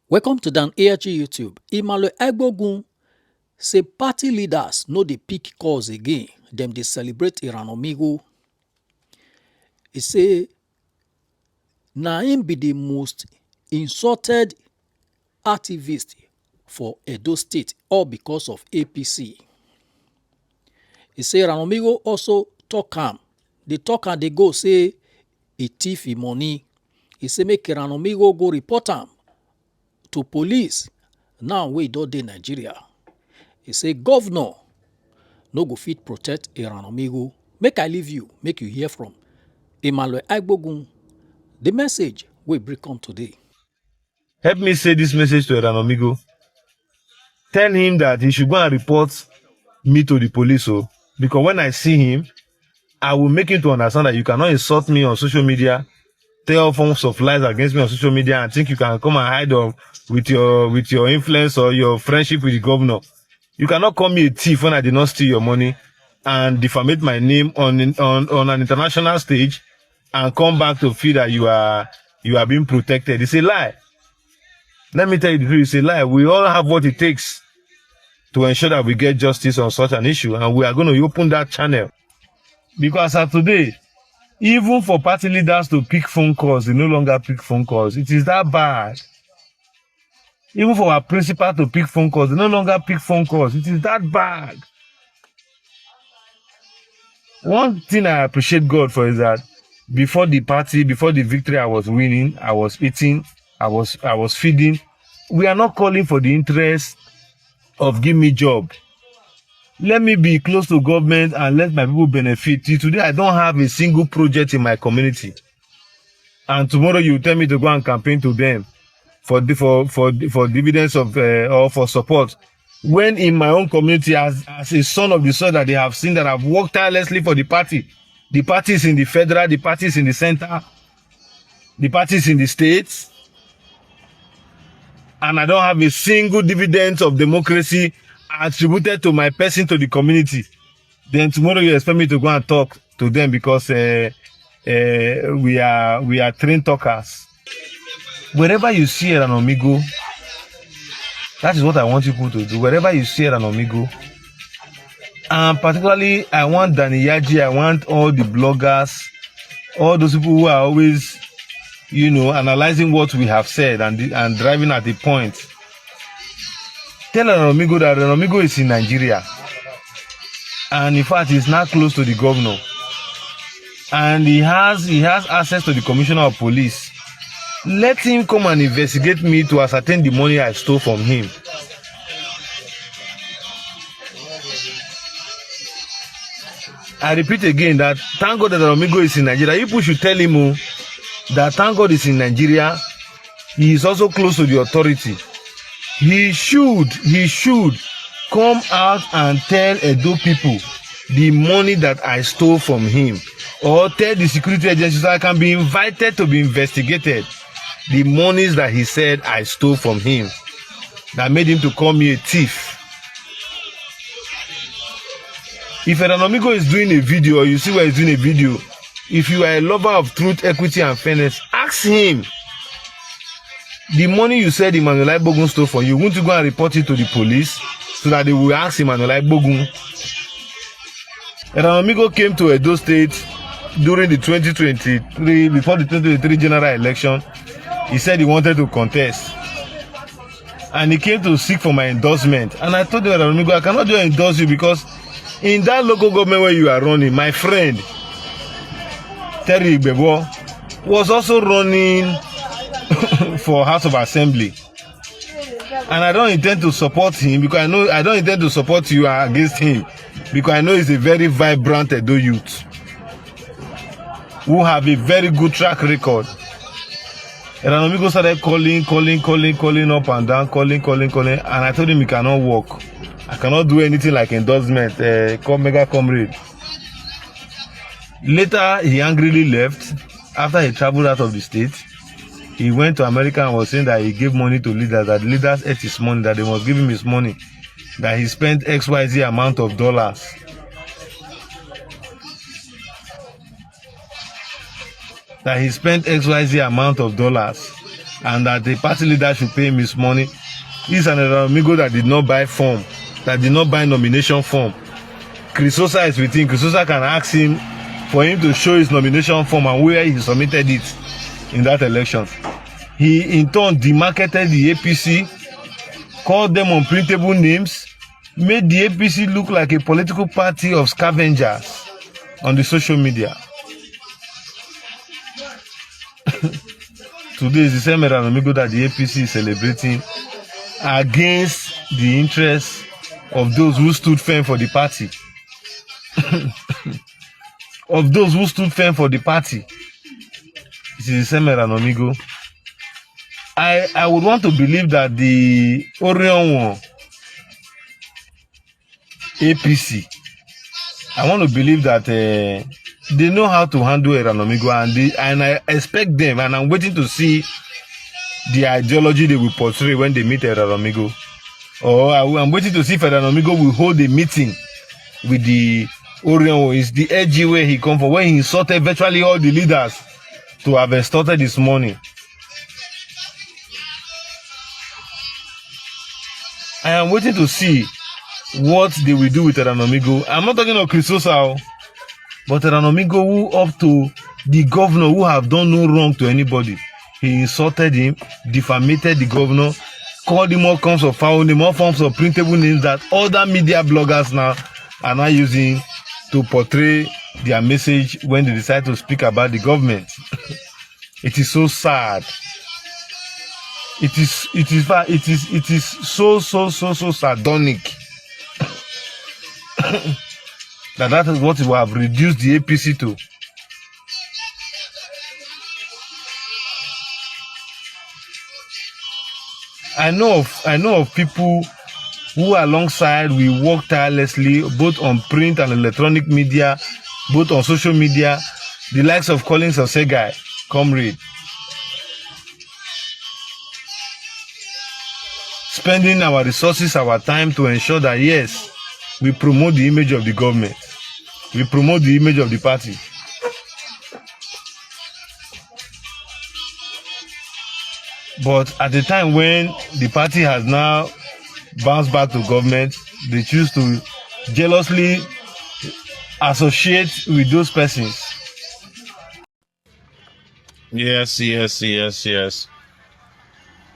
Welcome to Dan ARG YouTube. Emmanuel S Agbogun say party leaders no dey pick calls again. Dem dey celebrate Eranomigho. He say na him be the most insulted activist for Edo State, all because of APC. He say Eranomigho also talk am. They talk and they go say he thief him money. He say make Eranomigho go report am to police now wey don dey Nigeria. He say governor no go fit protect Eranomigho. Make I leave you, make you hear from Emmanuel S Agbogun. The message wey bring come today. Help me say this message to Eranomigho. Tell him that he should go and report me to the police. Because when I see him, I will make him to understand that you cannot insult me on social media, tell all forms of lies against me on social media, and think you can come and hide with your influence or your friendship with the governor. You cannot call me a thief when I did not steal your money and defamate my name on an international stage and come back to feel that you are being protected. It's a lie. Let me tell you the truth, it's a lie. We all have what it takes to ensure that we get justice on such an issue, and we are going to open that channel. Because as today, even for party leaders to pick phone calls, they no longer pick phone calls. It is that bad. Even for our principal to pick phone calls, they no longer pick phone calls. It is that bad. One thing I appreciate God for is that before the party, before the victory I was winning, I was eating, I was feeding. We are not calling for the interest of give me job. Let me be close to government and let my people benefit. Today, I don't have a single project in my community. And tomorrow you tell me to go and campaign to them for dividends of or for support. When in my own community, as a son of the soil that they have seen that I've worked tirelessly for the party. The party is in the federal, the party is in the center, the party is in the states. And I don't have a single dividend of democracy attributed to my person to the community. Then tomorrow you expect me to go and talk to them because we are trained talkers. Wherever you see Eranomigho, that is what I want people to do. Wherever you see Eranomigho, and particularly I want Danny Yaji, I want all the bloggers, all those people who are always, analyzing what we have said and driving at the point. Tell Eranomigho that Eranomigho is in Nigeria. And in fact, he's not close to the governor. And he has access to the commissioner of police. Let him come and investigate me to ascertain the money I stole from him. I repeat again that thank God that Eranomigho is in Nigeria. People should tell him that thank God is in Nigeria. He is also close to the authority. He should come out and tell Edo people the money that I stole from him, or tell the security agencies so I can be invited to be investigated. The monies that he said I stole from him, that made him to call me a thief. If Eranomigho is doing a video, or you see where he's doing a video, if you are a lover of truth, equity, and fairness, ask him. The money you said Emmanuel S Agbogun stole from you, want to go and report it to the police so that they will ask Emmanuel S Agbogun. Eranomigho came to Edo State during the 2023, before the 2023 general election. He said he wanted to contest. And he came to seek for my endorsement. And I told him, Eranomigho, I cannot just endorse you because in that local government where you are running, my friend, Terry Bebo, was also running for House of Assembly. And I don't intend to support him because I don't intend to support you against him because I know he's a very vibrant Edo youth who have a very good track record. Eranomigho started calling up and down, calling, and I told him he cannot work. I cannot do anything like endorsement, mega comrade. Later, he angrily left after he traveled out of the state. He went to America and was saying that he gave money to leaders, that the leaders ate his money, that they must give him his money, that he spent XYZ amount of dollars. and that the party leader should pay him his money. He's an Eranomigho that did not buy form, that did not buy nomination form. Crisosa is with him. Crisosa can ask him for him to show his nomination form and where he submitted it in that election. He in turn demarketed the APC, called them unprintable names, made the APC look like a political party of scavengers on the social media. Today is the same Eranomigho that the APC is celebrating against the interests of those who stood firm for the party. Of those who stood firm for the party. It is the same Eranomigho. I would want to believe that the Orion APC, I want to believe that they know how to handle Eranomigho, and I expect them, and I'm waiting to see the ideology they will portray when they meet Eranomigho. Or I'm waiting to see if Eranomigho will hold a meeting with the Orion. It's the edgy where he come from, when he insulted virtually all the leaders to have extorted his money. I am waiting to see what they will do with Eranomigho. I'm not talking of Crisosa, but Eranomigho, who up to the governor, who have done no wrong to anybody. He insulted him, defamated the governor, called him all kinds of foul names, all forms of printable names that other media bloggers now are now using to portray their message when they decide to speak about the government. It is so sad. It is so sardonic that is what we have reduced the APC to. I know of people who alongside we work tirelessly both on print and electronic media, both on social media, the likes of Collins Osegai, comrade, spending our resources, our time to ensure that yes, we promote the image of the government, we promote the image of the party. But at the time when the party has now bounced back to government, they choose to jealously associate with those persons. Yes.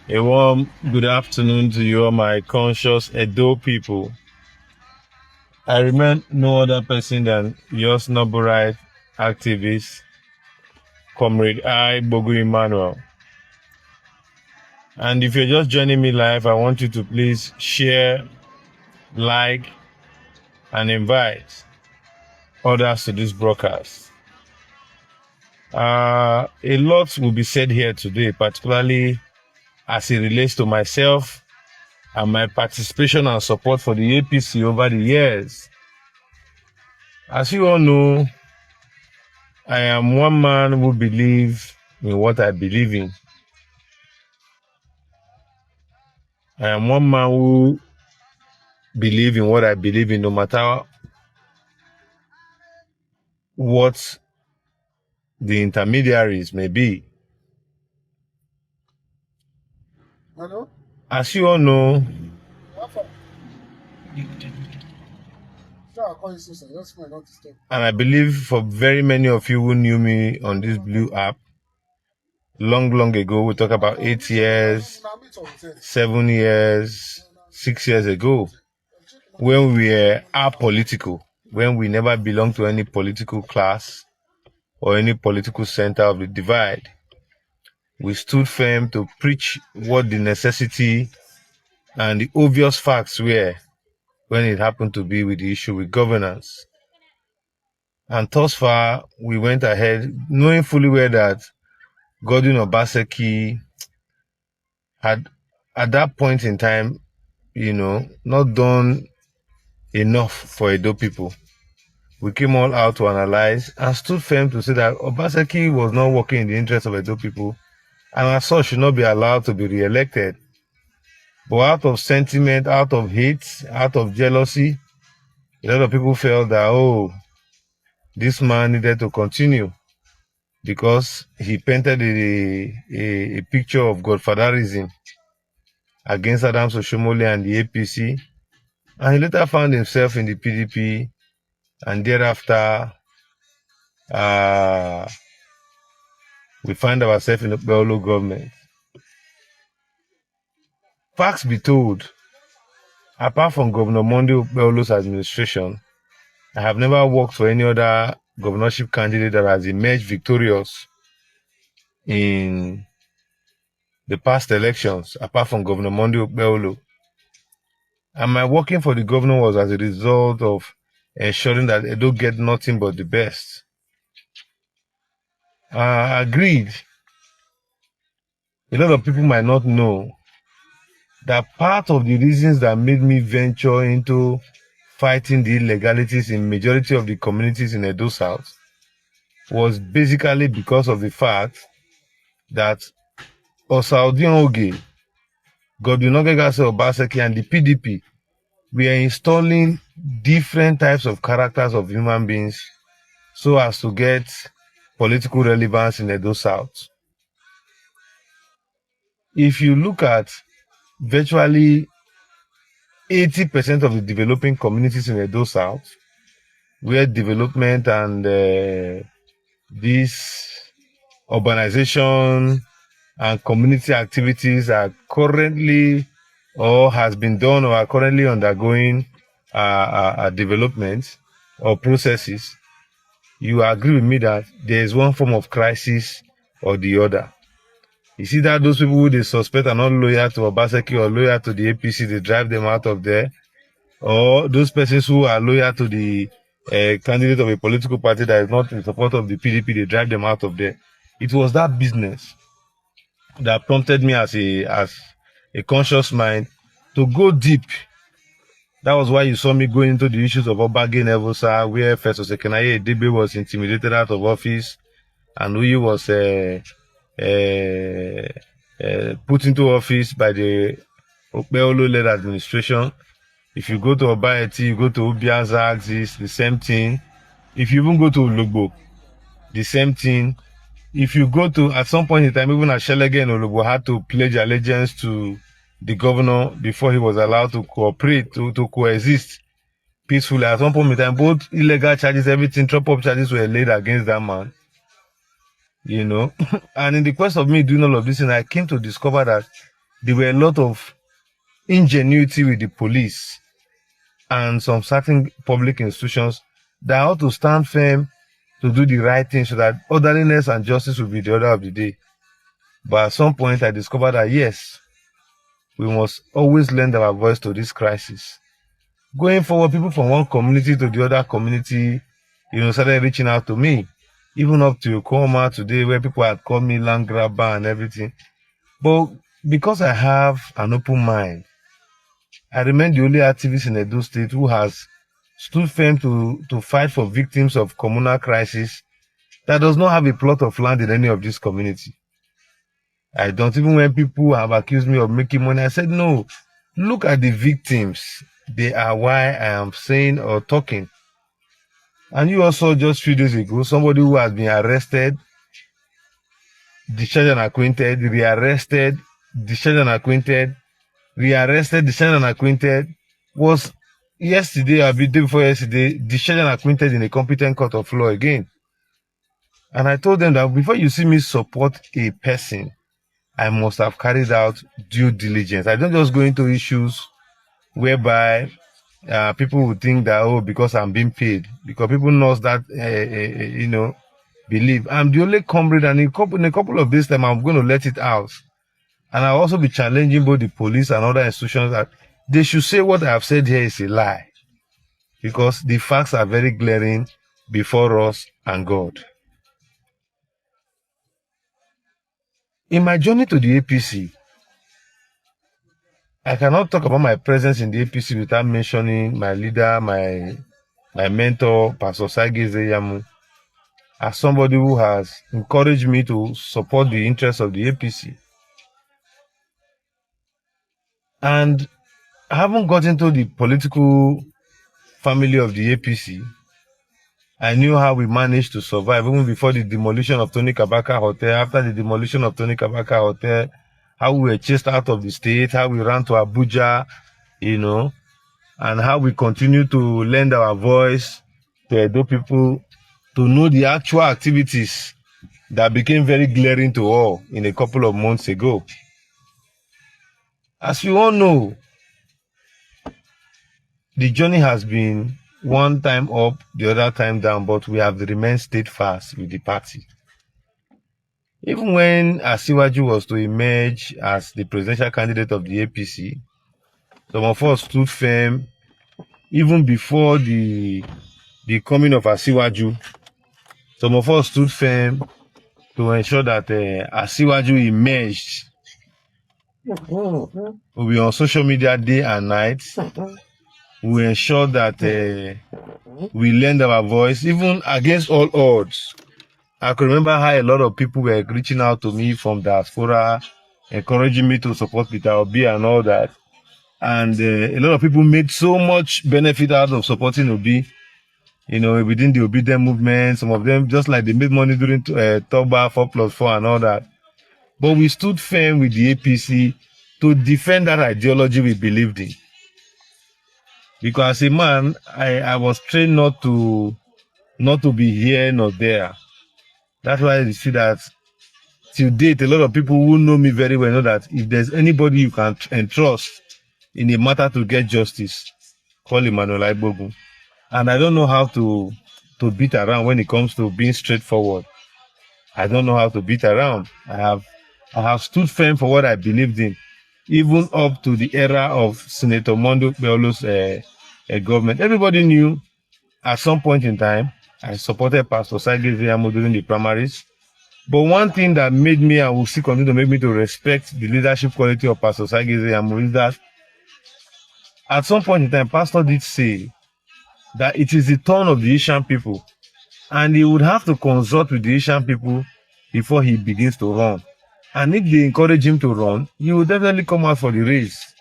A warm good afternoon to you, all my conscious Edo people. I remain no other person than your snobberite activist, Comrade Agbogun Emmanuel. And if you're just joining me live, I want you to please share, like, and invite others to this broadcast. A lot will be said here today, particularly as it relates to myself and my participation and support for the APC over the years. As you all know, I am one man who believes in what I believe in. I am one man who believes in what I believe in, no matter what the intermediaries may be. Hello? As you all know, and I believe for very many of you who knew me on this blue app, long ago, we talk about 8 years, 7 years, 6 years ago, when we were apolitical, when we never belonged to any political class or any political center of the divide. We stood firm to preach what the necessity and the obvious facts were when it happened to be with the issue with governance. And thus far, we went ahead knowing fully well that Godwin Obaseki had, at that point in time, not done enough for Edo people. We came all out to analyze and stood firm to say that Obaseki was not working in the interest of Edo people, and as such should not be allowed to be re-elected. But out of sentiment, out of hate, out of jealousy, a lot of people felt that, this man needed to continue. because he painted a picture of godfatherism against Adams Oshomole and the APC. And he later found himself in the PDP, and thereafter we find ourselves in the Bello government. Facts be told, apart from Governor Monday Bello's administration, I have never worked for any other governorship candidate that has emerged victorious in the past elections, apart from Governor Monday Bello. And my working for the governor was as a result of ensuring that Edo get nothing but the best. Agreed. A lot of people might not know that part of the reasons that made me venture into fighting the illegalities in majority of the communities in Edo South was basically because of the fact that Osaudion Oge, Godwin Ogegase Obaseki, and the PDP were installing different types of characters of human beings so as to get political relevance in Edo South. If you look at virtually 80% of the developing communities in Edo South, where development and this urbanization and community activities are currently or has been done or are currently undergoing development or processes, you agree with me that there is one form of crisis or the other. You see that those people who they suspect are not loyal to Obaseki or loyal to the APC, they drive them out of there. Or those persons who are loyal to the candidate of a political party that is not in support of the PDP, they drive them out of there. It was that business that prompted me as a conscious mind to go deep. That was why you saw me going into the issues of Obage Nevosa, where Festus Sekenaye Edebe was intimidated out of office, and who was put into office by the Okpeolo-led administration. If you go to Obaeti, you go to Ubiaza, it's the same thing. If you even go to Ologbo, the same thing. If you go to, at some point in time, even Ashelege and Ologbo had to pledge allegiance to the governor before he was allowed to cooperate, to coexist peacefully. At some point in time, both illegal charges, everything, top-up charges were laid against that man. You know, and in the quest of me doing all of this, and I came to discover that there were a lot of ingenuity with the police and some certain public institutions that ought to stand firm to do the right thing so that orderliness and justice will be the order of the day. But at some point, I discovered that yes, we must always lend our voice to this crisis. Going forward, people from one community to the other community, started reaching out to me. Even up to Okoma today, where people had called me land grabber and everything. But because I have an open mind, I remain the only activist in Edo State who has stood firm to fight for victims of communal crisis that does not have a plot of land in any of this community. I don't, even when people have accused me of making money, I said, no, look at the victims. They are why I am saying or talking. And you also just a few days ago, somebody who has been arrested, discharged and acquainted, rearrested, discharged and acquainted, rearrested, discharged and acquainted, was yesterday or the day before yesterday, discharged and acquainted in a competent court of law again. And I told them that before you see me support a person, I must have carried out due diligence. I don't just go into issues whereby people would think that, oh, because I'm being paid, because people know that, believe. I'm the only comrade, and in a couple of days time, I'm going to let it out. And I'll also be challenging both the police and other institutions that they should say what I have said here is a lie. Because the facts are very glaring before us and God. In my journey to the APC, I cannot talk about my presence in the APC without mentioning my leader, my mentor, Pastor Saige Zeyamu, as somebody who has encouraged me to support the interests of the APC. And I haven't got into the political family of the APC. I knew how we managed to survive even before the demolition of Tony Kabaka Hotel. After the demolition of Tony Kabaka Hotel, how we were chased out of the state, how we ran to Abuja, and how we continue to lend our voice to Edo people to know the actual activities that became very glaring to all in a couple of months ago. As you all know, the journey has been one time up, the other time down, but we have remained steadfast with the party. Even when Asiwaju was to emerge as the presidential candidate of the APC, some of us stood firm even before the coming of Asiwaju. Some of us stood firm to ensure that Asiwaju emerged. We'll be on social media day and night. We ensure that we lend our voice, even against all odds. I can remember how a lot of people were reaching out to me from diaspora, encouraging me to support Peter Obi and all that. And a lot of people made so much benefit out of supporting Obi, within the Obedient movement. Some of them, just like they made money during Toba 4+4 and all that. But we stood firm with the APC to defend that ideology we believed in. Because as a man, I was trained not to be here nor there. That's why you see that till date, a lot of people who know me very well know that if there's anybody you can entrust in a matter to get justice, call Emmanuel S Agbogun. And I don't know how to beat around when it comes to being straightforward. I don't know how to beat around. I have stood firm for what I believed in, even up to the era of Senator Mondo Beolo's government. Everybody knew at some point in time I supported Pastor Sagi Zeyamo during the primaries. But one thing that made me and will still continue to make me to respect the leadership quality of Pastor Sagi Zeyamo is that at some point in time, Pastor did say that it is the turn of the Asian people, and he would have to consult with the Asian people before he begins to run. And if they encourage him to run, he will definitely come out for the race.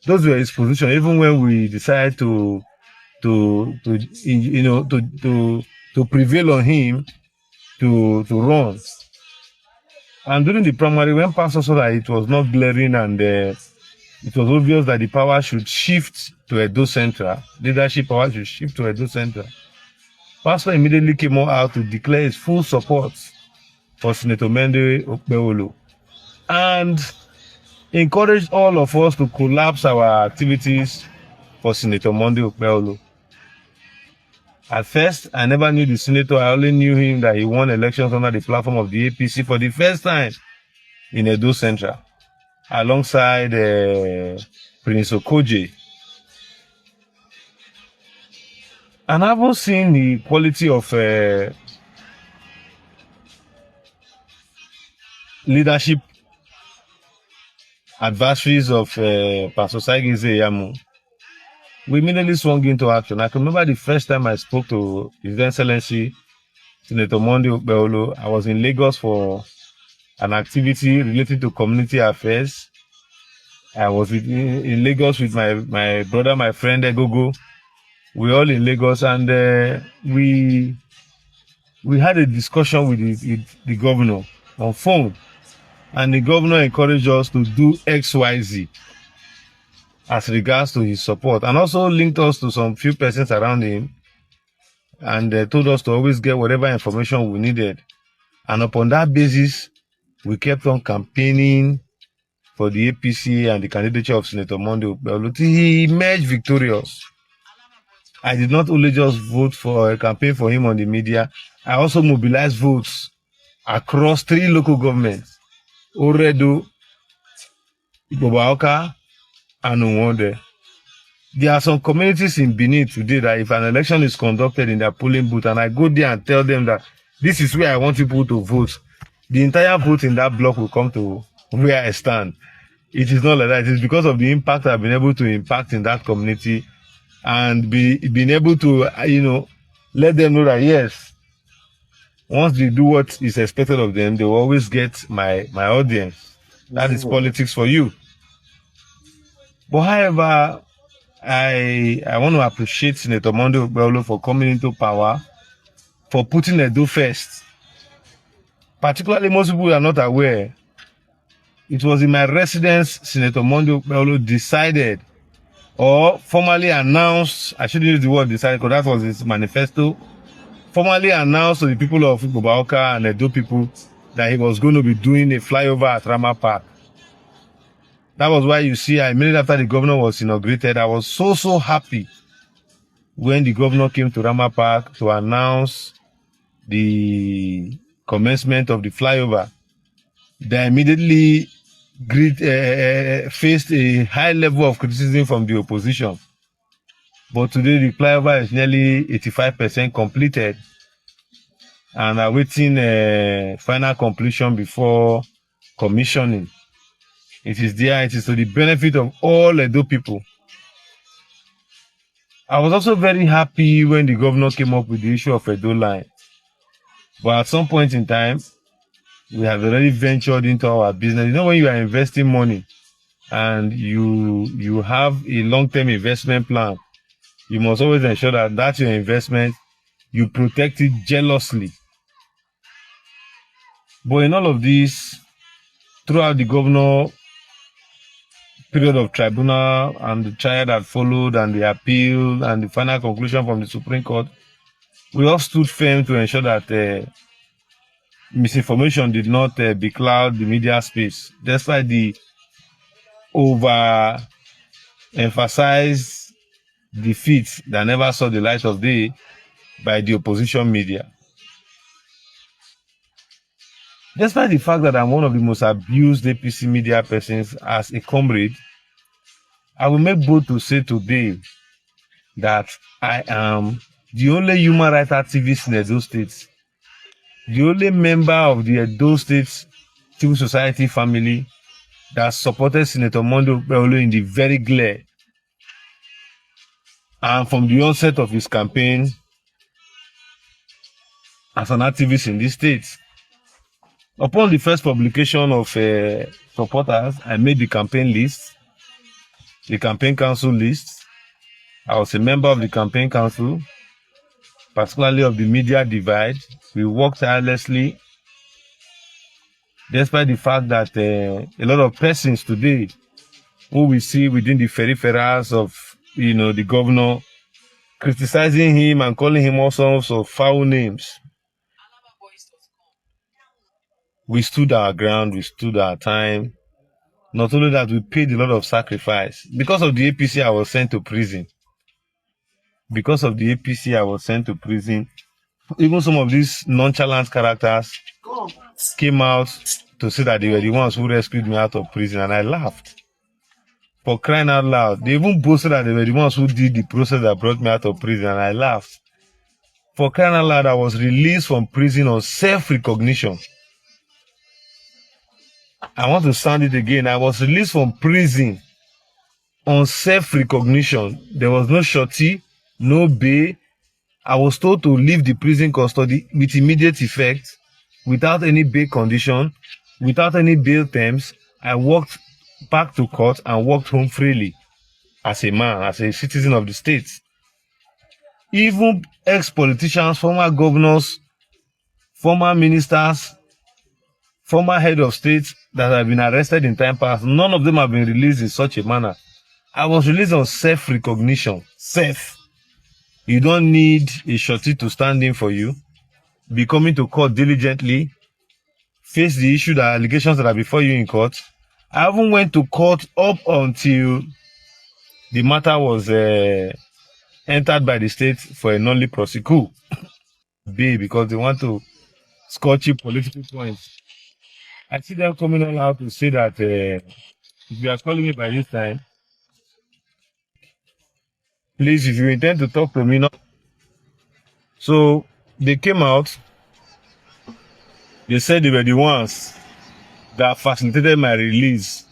Those were his position, even when we decided to prevail on him to run. And during the primary, when Pastor saw that it was not glaring and it was obvious that the power should shift to Edo Central, leadership power should shift to Edo Central, Pastor immediately came out to declare his full support for Senator Mende Okpebholo and encouraged all of us to collapse our activities for Senator Mende Okpebholo. At first, I never knew the senator. I only knew him that he won elections under the platform of the APC for the first time in Edo Central, alongside Prince Okoje. And I haven't seen the quality of leadership adversaries of Pastor Sagi Zeyamo. We immediately swung into action. I can remember the first time I spoke to His Excellency Senator Mende Okpebholo. I was in Lagos for an activity related to community affairs. I was in Lagos with my brother, my friend Egogo. We all in Lagos, and we had a discussion with the governor on phone, and the governor encouraged us to do XYZ as regards to his support, and also linked us to some few persons around him, and told us to always get whatever information we needed. And upon that basis, we kept on campaigning for the APC and the candidature of Senator Mende Okpebholo till he emerged victorious. I did not only just vote for a campaign for him on the media, I also mobilized votes across 3 local governments, Oredo, Igbobaoka, and Nwonde. There are some communities in Benin today that if an election is conducted in their polling booth and I go there and tell them that this is where I want people to vote, the entire vote in that block will come to where I stand. It is not like that. It is because of the impact I've been able to impact in that community and being able to, let them know that yes, once they do what is expected of them, they will always get my audience. That is politics for you. But however, I want to appreciate Senator Mende Okpebholo for coming into power for putting Edo first. Particularly, most people are not aware. It was in my residence, Senator Mondo Bello decided or formally announced, I shouldn't use the word decided because that was his manifesto, formally announced to the people of Ibobaoka and Edo people that he was going to be doing a flyover at Rama Park. That was why you see, immediately after the governor was inaugurated, I was so happy when the governor came to Rama Park to announce the commencement of the flyover. They immediately faced a high level of criticism from the opposition. But today the flyover is nearly 85% completed and awaiting final completion before commissioning. It is there. It is to the benefit of all Edo people. I was also very happy when the governor came up with the issue of Edo line. But at some point in time, we have already ventured into our business. You know, when you are investing money and you have a long-term investment plan, you must always ensure that your investment, you protect it jealously. But in all of this, throughout the governor period of tribunal and the trial that followed and the appeal and the final conclusion from the Supreme Court, we all stood firm to ensure that misinformation did not becloud the media space, despite the over-emphasized defeats that never saw the light of day by the opposition media. Despite the fact that I'm one of the most abused APC media persons as a comrade, I will make bold to say today that I am the only human rights activist in Edo State, the only member of the Edo State civil society family that supported Senator Mondo Bello in the very glare and from the onset of his campaign as an activist in this state. Upon the first publication of supporters, I made the campaign list, the campaign council list. I was a member of the campaign council, particularly of the media divide. We worked tirelessly, despite the fact that a lot of persons today who we see within the peripherals of, the governor, criticizing him and calling him all sorts of foul names. We stood our ground, we stood our time. Not only that, we paid a lot of sacrifice. Because of the APC, I was sent to prison. Because of the APC, I was sent to prison. Even some of these nonchalant characters came out to say that they were the ones who rescued me out of prison, and I laughed. For crying out loud. They even boasted that they were the ones who did the process that brought me out of prison, and I laughed. For crying out loud, I was released from prison on self-recognition. I want to sound it again. I was released from prison on self-recognition. There was no surety, no bail. I was told to leave the prison custody with immediate effect, without any bail condition, without any bail terms. I walked back to court and walked home freely as a man, as a citizen of the state. Even ex-politicians, former governors, former ministers, former head of state that have been arrested in time past, none of them have been released in such a manner. I was released on self-recognition. You don't need a shorty to stand in for you. Be coming to court diligently. Face the issue, the allegations that are before you in court. I even went to court up until the matter was entered by the state for a non-leave prosecute. Because they want to score cheap political points. I see them coming all out to say that if you are calling me by this time, please, if you intend to talk to me, no. So they came out. They said they were the ones that facilitated my release.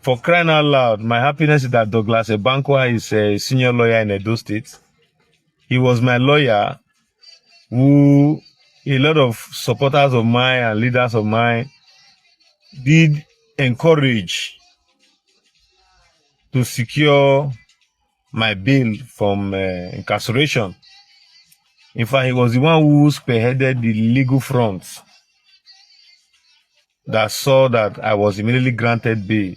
For crying out loud, my happiness is that Douglas Ebankwa is a senior lawyer in Edo State. He was my lawyer who a lot of supporters of mine and leaders of mine did encourage to secure my bail from incarceration. In fact, he was the one who spearheaded the legal front that saw that I was immediately granted bail.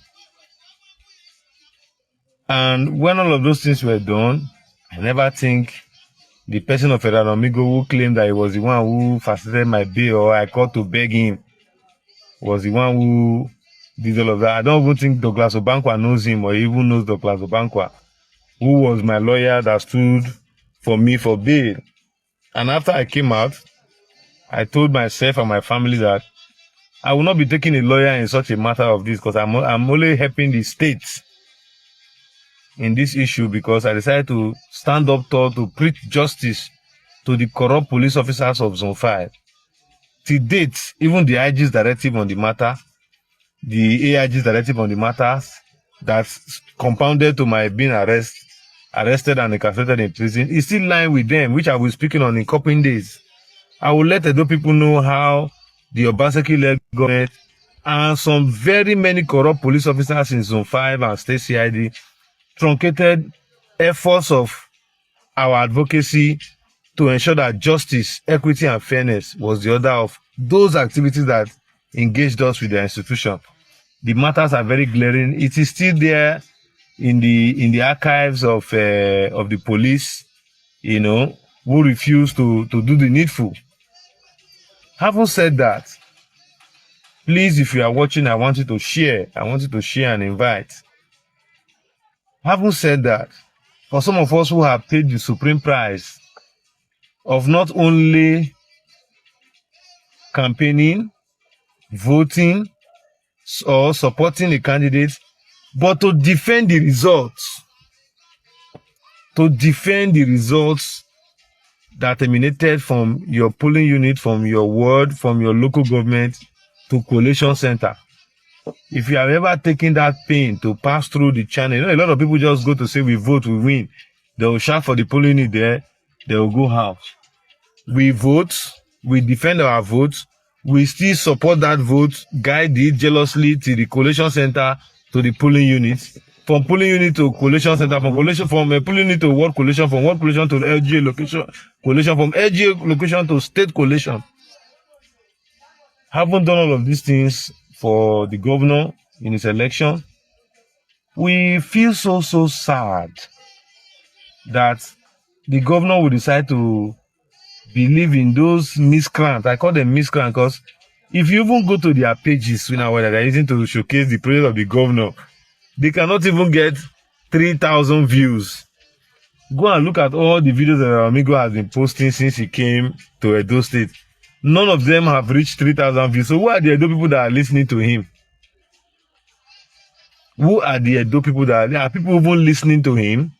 And when all of those things were done, I never think the person of Eranomigho who claimed that he was the one who facilitated my bail or I called to beg him was the one who did all of that. I don't even think Douglas Obankwa knows him or even knows Douglas Obankwa, who was my lawyer that stood for me for bail. And after I came out, I told myself and my family that I will not be taking a lawyer in such a matter of this because I'm only helping the state in this issue because I decided to stand up tall to preach justice to the corrupt police officers of Zone 5. To date, even the IG's directive on the matter, the AIG's directive on the matters that's compounded to my being arrested and incarcerated in prison is still lying with them, which I will be speaking on in couple days. I will let the people know how the Obaseki-led government and some very many corrupt police officers in Zone 5 and State CID truncated efforts of our advocacy to ensure that justice, equity, and fairness was the order of those activities that engaged us with the institution. The matters are very glaring. It is still there in the archives of the police, you know, who refuse to do the needful. Having said that, please, if you are watching, I want you to share. I want you to share and invite. Having said that, for some of us who have paid the supreme price of not only campaigning, voting, or supporting a candidate, but to defend the results. To defend the results that emanated from your polling unit, from your ward, from your local government to collation center. If you have ever taken that pain to pass through the channel, you know, a lot of people just go to say we vote, we win. They will shout for the polling unit there, they will go out. We vote, we defend our votes, we still support that vote, guide it jealously to the collation center, to the polling unit, from polling unit to collation center, from polling unit to ward collation, from ward collation to LGA location, collation, from LGA location to state collation. Haven't done all of these things for the governor in his election. We feel so sad that the governor will decide to believe in those miscreants. I call them miscreants because if you even go to their pages, you know, where they're using to showcase the praise of the governor, they cannot even get 3,000 views. Go and look at all the videos that Eranomigho has been posting since he came to Edo State. None of them have reached 3,000 views. So who are the Edo people that are listening to him? Who are the Edo people that are people even listening to him?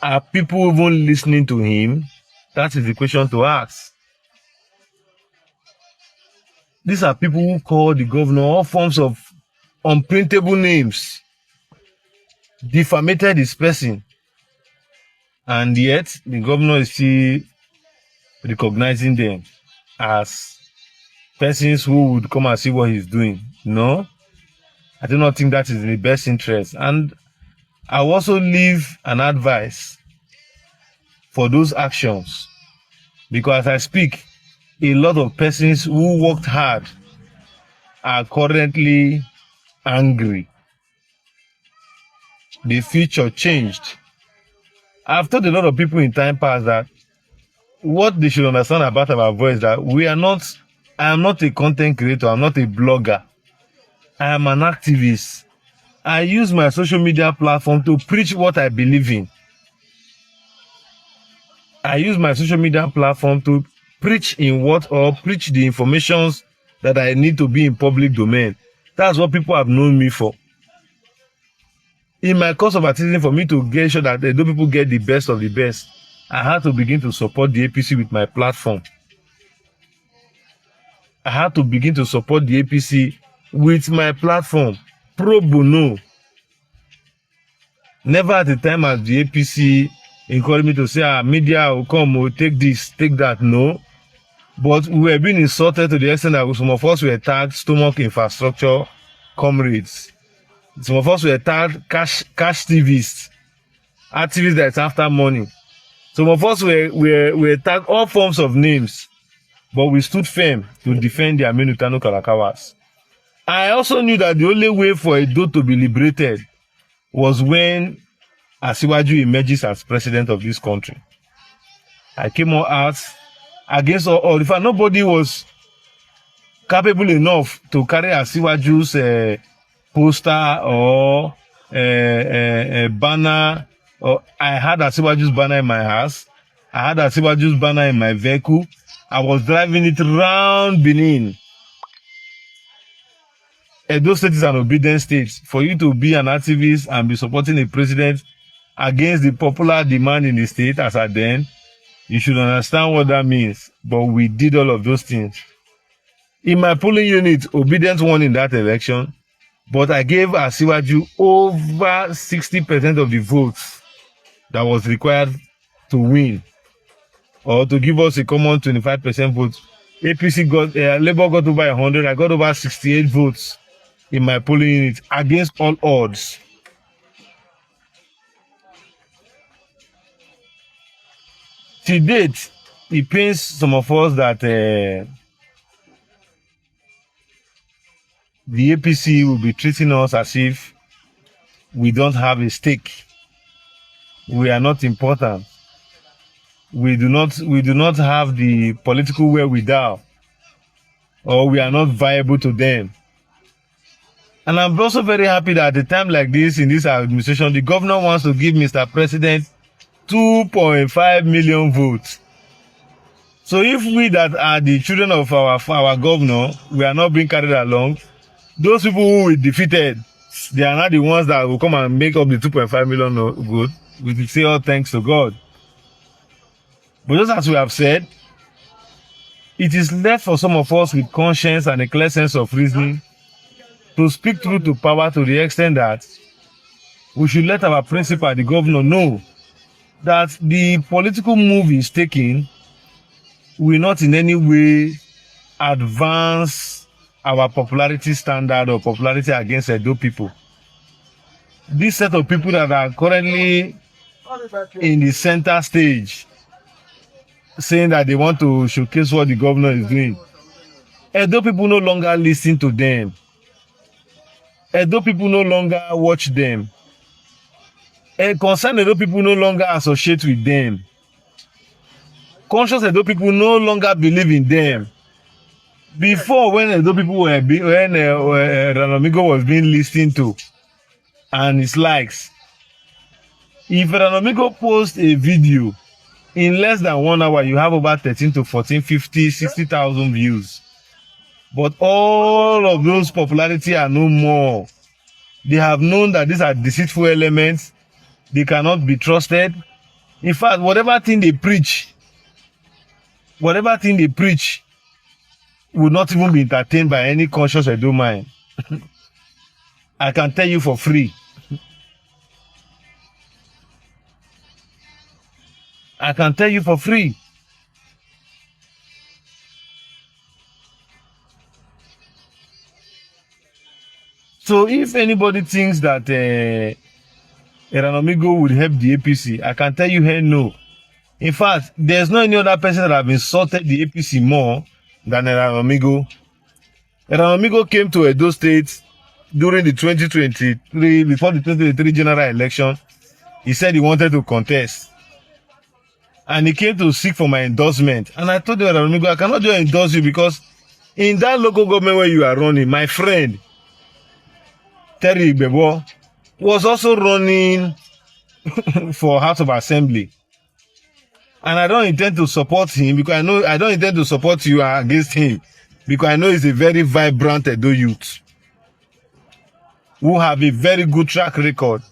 Are people even listening to him? That is the question to ask. These are people who call the governor all forms of unprintable names, defamated his person, and yet the governor is still recognizing them as persons who would come and see what he's doing. No, I do not think that is in the best interest. And I will also leave an advice for those actions, because as I speak, a lot of persons who worked hard are currently angry. The future changed. I've told a lot of people in time past that what they should understand about our voice, that I am not a content creator, I'm not a blogger. I am an activist. I use my social media platform to preach what I believe in. I use my social media platform to preach preach the informations that I need to be in public domain. That's what people have known me for. In my course of activism, for me to get sure that the people get the best of the best, I had to begin to support the APC with my platform. I had to begin to support the APC with my platform, pro bono. Never at the time as the APC encouraged me to say, media will come, will take this, take that. No. But we were being insulted to the extent that some of us were tagged stomach infrastructure comrades. Some of us were tagged cash TVs, activists that's after money. Some of us were tagged all forms of names, but we stood firm to defend the Aminu Kano Kalakawas. I also knew that the only way for Edo to be liberated was when Asiwaju emerges as president of this country. I came out against all. In fact, nobody was capable enough to carry Asiwaju's poster or banner. Or I had Asiwaju's banner in my house. I had Asiwaju's banner in my vehicle. I was driving it round Benin. Edo State is an obedient state. For you to be an activist and be supporting a president against the popular demand in the state as at then, you should understand what that means. But we did all of those things. In my polling unit, obedience won in that election, but I gave Asiwaju over 60% of the votes that was required to win, or to give us a common 25% vote. APC got, Labour got over 100, I got over 68 votes in my polling unit against all odds. To date, it pains some of us that the APC will be treating us as if we don't have a stake. We are not important. We do not have the political wherewithal, or we are not viable to them. And I'm also very happy that at a time like this, in this administration, the governor wants to give Mr. President 2.5 million votes. So if we that are the children of our governor, we are not being carried along, those people who we defeated, they are not the ones that will come and make up the 2.5 million vote. We will say all thanks to God. But just as we have said, it is left for some of us with conscience and a clear sense of reasoning to speak truth to power, to the extent that we should let our principal, the governor, know that the political move he's taking will not in any way advance our popularity standard or popularity against Edo people. This set of people that are currently in the center stage, saying that they want to showcase what the governor is doing, Edo people no longer listen to them. Edo people no longer watch them. Concerned Edo people no longer associate with them. Conscious Edo people no longer believe in them. Before, when Edo people were when Eranomigho was being listened to and his likes, if Eranomigho posts a video in less than 1 hour, you have over 13 to 14, 50, 60,000 views. But all of those popularity are no more. They have known that these are deceitful elements. They cannot be trusted. In fact, whatever thing they preach will not even be entertained by any conscious Edo mind. I can tell you for free. I can tell you for free. So if anybody thinks that Eranomigho would help the APC, I can tell you here no. In fact, there's no any other person that have insulted the APC more than Eranomigho. Eranomigho came to Edo State during the 2023, before the 2023 general election. He said he wanted to contest. And he came to seek for my endorsement. And I told him, Eranomigho, I cannot just endorse you because in that local government where you are running, my friend, Terry Bebo, was also running for House of Assembly. And I don't intend to support him because I don't intend to support you against him because I know he's a very vibrant Edo youth who have a very good track record.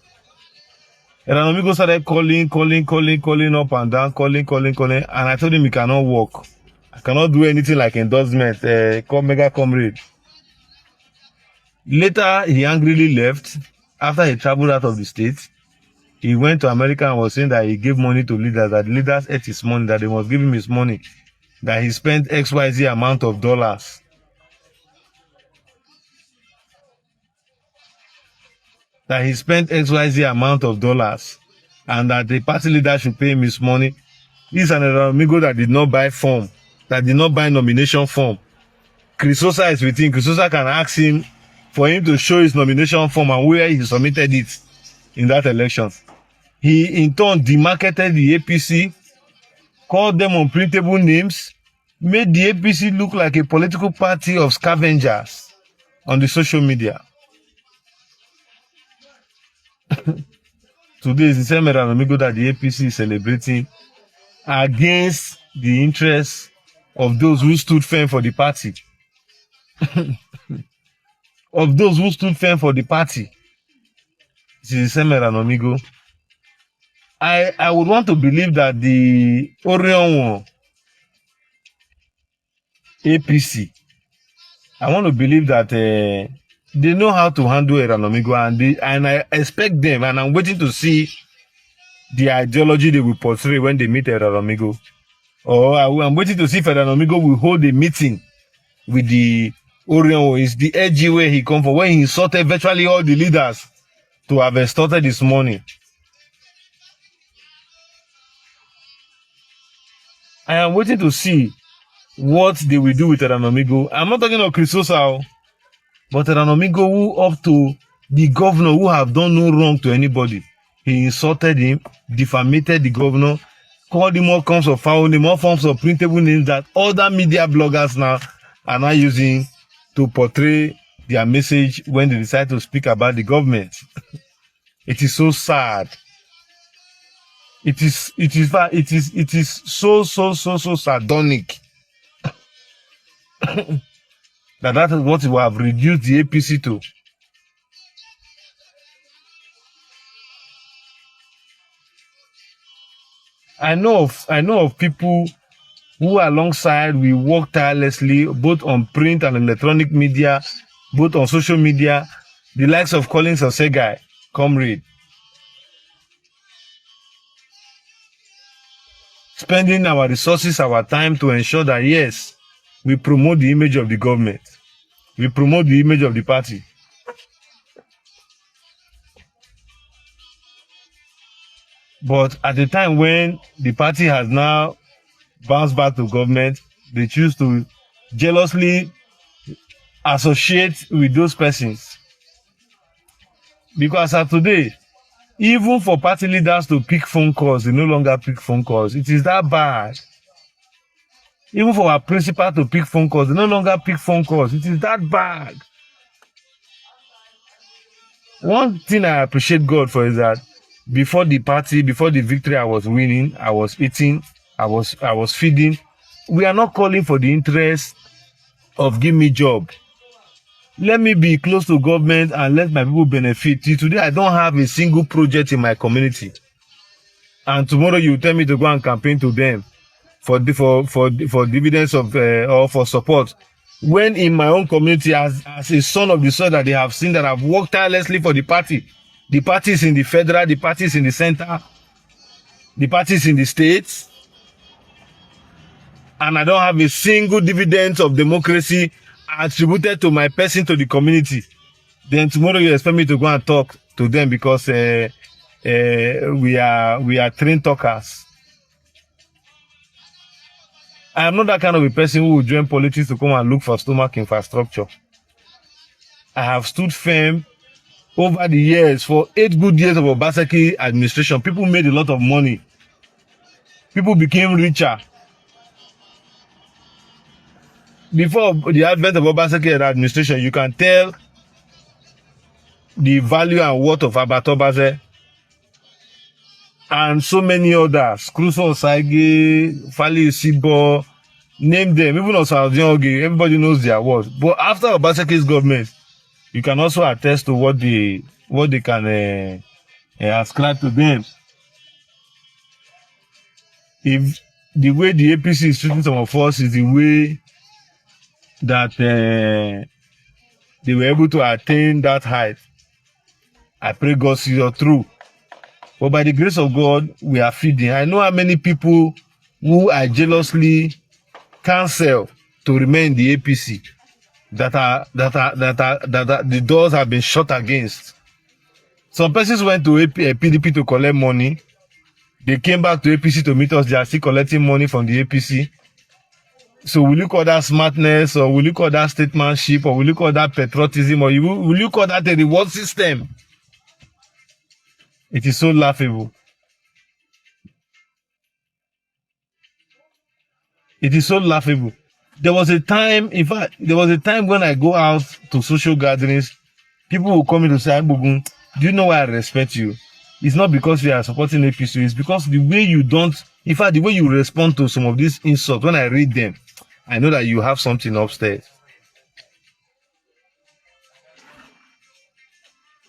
Eranomigho started calling up and down, calling, and I told him he cannot work. I cannot do anything like endorsement, mega comrade. Later, he angrily left after he traveled out of the state. He went to America and was saying that he gave money to leaders, that the leaders ate his money, that they must give him his money, that he spent XYZ amount of dollars. That he spent XYZ amount of dollars, and that the party leader should pay him his money. This is an Eranomigho that did not buy form, that did not buy nomination form. Chrisosa is with him. Chrisosa can ask him for him to show his nomination form and where he submitted it in that election. He in turn demarketed the APC, called them unprintable names, made the APC look like a political party of scavengers on the social media. Today is the same Eranomigho that the APC is celebrating against the interests of those who stood firm for the party. Of those who stood firm for the party. This is the same Eranomigho. I would want to believe that the Orion APC, I want to believe that they know how to handle Eranomigho, and I expect them, and I'm waiting to see the ideology they will portray when they meet Eranomigho. Or I'm waiting to see if Eranomigho will hold a meeting with the Orion. It's the edgy way he come for, when he insulted virtually all the leaders to have extorted this morning. I am waiting to see what they will do with Eranomigho. I'm not talking of Chrisosa, but Eranomigho, who up to the governor, who have done no wrong to anybody. He insulted him, defamated the governor, called him all kinds of foul names, all forms of printable names that other media bloggers now are not using to portray their message when they decide to speak about the government. It is so sad. It is so sardonic that is what we have reduced the APC to. I know of people who alongside we work tirelessly both on print and electronic media, both on social media, the likes of Collins Osegai, comrade, spending our resources, our time to ensure that yes, we promote the image of the government, we promote the image of the party. But at the time when the party has now bounced back to government, they choose to jealously associate with those persons. Because as today, even for party leaders to pick phone calls, they no longer pick phone calls. It is that bad. Even for our principal to pick phone calls, they no longer pick phone calls. It is that bad. One thing I appreciate God for is that before the party, before the victory, I was winning, I was eating, I was feeding. We are not calling for the interest of give me job. Let me be close to government and let my people benefit. Today, I don't have a single project in my community. And tomorrow you tell me to go and campaign to them for dividends of or for support. When in my own community, as a son of the soil that they have seen, that I've worked tirelessly for the party. The party is in the federal, the party is in the center, the party is in the states. And I don't have a single dividend of democracy attributed to my person to the community. Then tomorrow you expect me to go and talk to them because we are trained talkers. I am not that kind of a person who will join politics to come and look for stomach infrastructure. I have stood firm over the years. For 8 good years of Obaseki administration, people made a lot of money. People became richer. Before the advent of Obaseki administration, you can tell the value and worth of Abatobase and so many others. Crusoe Osage, Fali Isibo, name them. Even Osadioge, everybody knows their worth. But after Obaseki's government, you can also attest to what they can ascribe to them. If the way the APC is treating some of us is the way that they were able to attain that height, I pray God sees us through. But by the grace of God, we are feeding. I know how many people who are jealously cancelled to remain in the APC that the doors have been shut against. Some persons went to PDP to collect money. They came back to APC to meet us. They are still collecting money from the APC. So will you call that smartness, or will you call that statesmanship, or will you call that patriotism, or will you call that a reward system? It is so laughable. It is so laughable. There was a time, in fact, there was a time when I go out to social gatherings, people will come in to say, Agbogun, do you know why I respect you? It's not because you are supporting APC, it's because the way you don't, in fact, the way you respond to some of these insults, when I read them, I know that you have something upstairs.